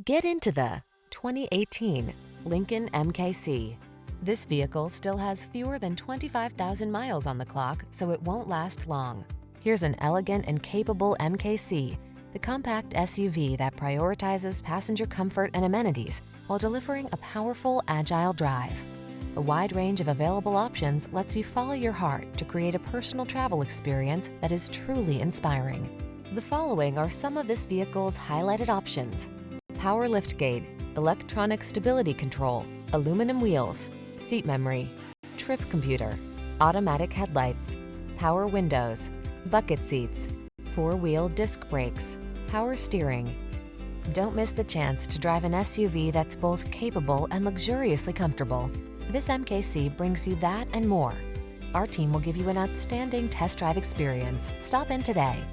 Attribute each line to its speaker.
Speaker 1: Get into the 2018 Lincoln MKC. This vehicle still has fewer than 25,000 miles on the clock, so it won't last long. Here's an elegant and capable MKC, the compact SUV that prioritizes passenger comfort and amenities while delivering a powerful, agile drive. A wide range of available options lets you follow your heart to create a personal travel experience that is truly inspiring. The following are some of this vehicle's highlighted options: power liftgate, electronic stability control, aluminum wheels, seat memory, trip computer, automatic headlights, power windows, bucket seats, four-wheel disc brakes, power steering. Don't miss the chance to drive an SUV that's both capable and luxuriously comfortable. This MKC brings you that and more. Our team will give you an outstanding test drive experience. Stop in today.